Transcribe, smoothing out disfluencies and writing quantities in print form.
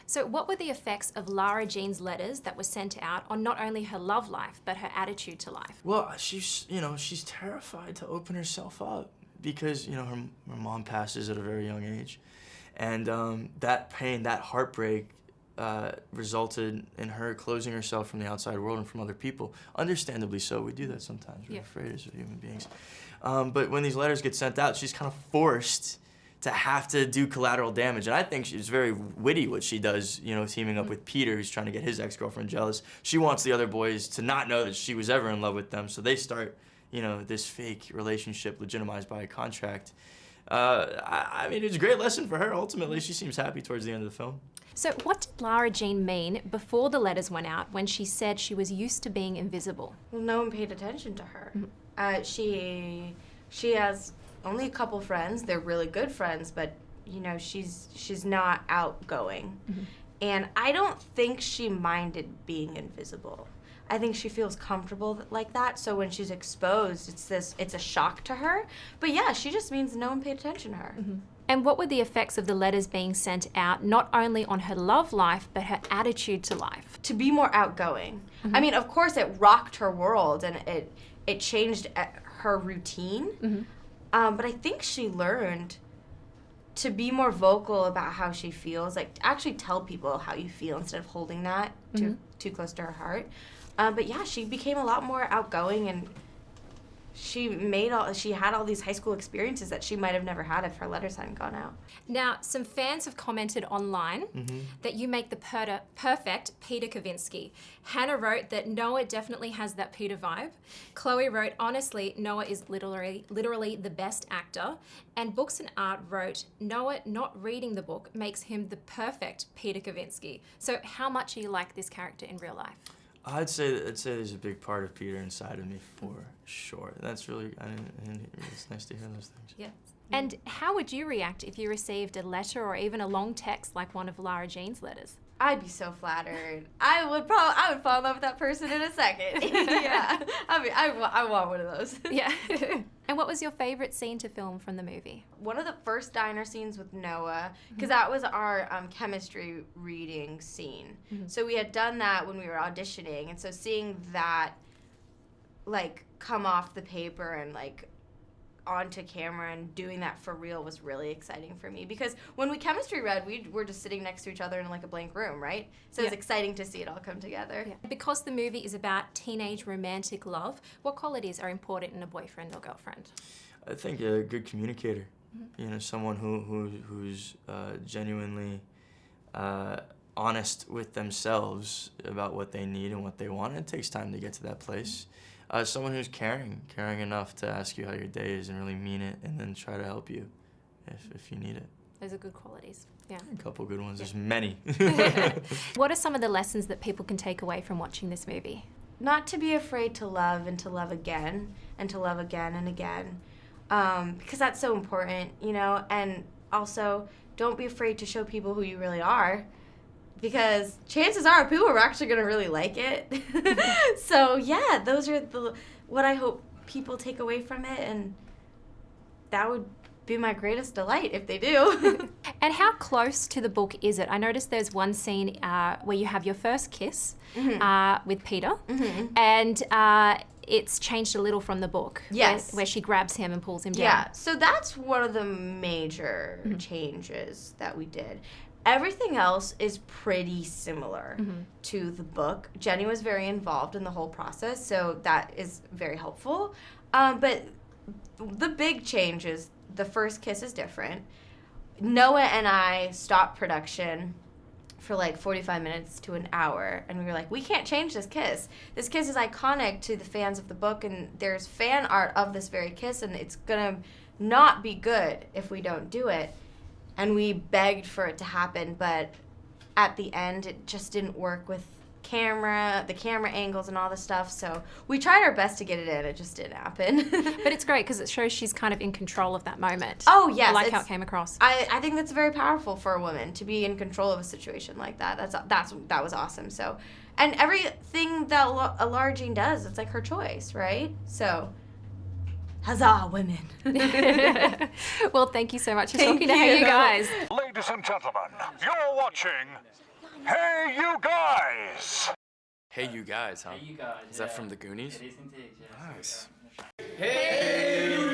So what were the effects of Lara Jean's letters that were sent out on not only her love life, but her attitude to life? Well, she's terrified to open herself up because, her mom passes at a very young age. And that pain, that heartbreak resulted in her closing herself from the outside world and from other people. Understandably so, we do that sometimes. We're afraid as human beings. But when these letters get sent out, she's kind of forced to have to do collateral damage. And I think she's very witty what she does, teaming up with Peter, who's trying to get his ex-girlfriend jealous. She wants the other boys to not know that she was ever in love with them, so they start, this fake relationship legitimized by a contract. I mean, it's a great lesson for her. Ultimately, she seems happy towards the end of the film. So what did Lara Jean mean before the letters went out when she said she was used to being invisible? Well, no one paid attention to her. She has only a couple friends. They're really good friends, but she's not outgoing. And I don't think she minded being invisible. I think she feels comfortable like that, so when she's exposed, it's a shock to her. But yeah, she just means no one paid attention to her. And what were the effects of the letters being sent out, not only on her love life, but her attitude to life? To be more outgoing. I mean, of course, it rocked her world, and it changed her routine. But I think she learned to be more vocal about how she feels, like to actually tell people how you feel instead of holding that too close to her heart. But yeah, she became a lot more outgoing, and she had all these high school experiences that she might have never had if her letters hadn't gone out. Now, some fans have commented online that you make the perfect Peter Kavinsky. Hannah wrote that Noah definitely has that Peter vibe. Chloe wrote, honestly, Noah is literally the best actor. And Books and Art wrote, Noah not reading the book makes him the perfect Peter Kavinsky. So how much do you like this character in real life? I'd say there's a big part of Peter inside of me for sure. That's really, it's nice to hear those things. Yeah. And how would you react if you received a letter or even a long text like one of Lara Jean's letters? I'd be so flattered. I would fall in love with that person in a second. Yeah. I mean, I want one of those. Yeah. And what was your favorite scene to film from the movie? One of the first diner scenes with Noah, because that was our chemistry reading scene. So we had done that when we were auditioning, and so seeing that come off the paper and onto camera and doing that for real was really exciting for me, because when we chemistry read, we were just sitting next to each other in a blank room, right? So it's exciting to see it all come together. Yeah. Because the movie is about teenage romantic love, what qualities are important in a boyfriend or girlfriend? I think a good communicator, someone who's genuinely honest with themselves about what they need and what they want. It takes time to get to that place. Someone who's caring enough to ask you how your day is and really mean it, and then try to help you if you need it. Those are good qualities. Yeah. A couple good ones. There's many. What are some of the lessons that people can take away from watching this movie? Not to be afraid to love and to love again and to love again and again, because that's so important, and also don't be afraid to show people who you really are, because chances are people are actually going to really like it. So yeah, those are what I hope people take away from it, and that would be my greatest delight if they do. And how close to the book is it? I noticed there's one scene where you have your first kiss with Peter, and it's changed a little from the book. Yes. Where she grabs him and pulls him down. Yeah, so that's one of the major changes that we did. Everything else is pretty similar to the book. Jenny was very involved in the whole process, so that is very helpful. But the big change is the first kiss is different. Noah and I stopped production for 45 minutes to an hour, and we were like, we can't change this kiss. This kiss is iconic to the fans of the book, and there's fan art of this very kiss, and it's gonna not be good if we don't do it. And we begged for it to happen, but at the end, it just didn't work with the camera angles and all the stuff. So we tried our best to get it in. It just didn't happen. But it's great because it shows she's kind of in control of that moment. Oh, yes. I like how it came across. I think that's very powerful for a woman to be in control of a situation like that. That was awesome. So, and everything that Lara Jean does, it's her choice, right? So, huzzah, women. Well, thank you so much for talking to you guys. Ladies and gentlemen, you're watching Hey, you guys! Hey, you guys, huh? Hey, you guys. Is that from the Goonies? It is indeed, yes. Nice. Hey, you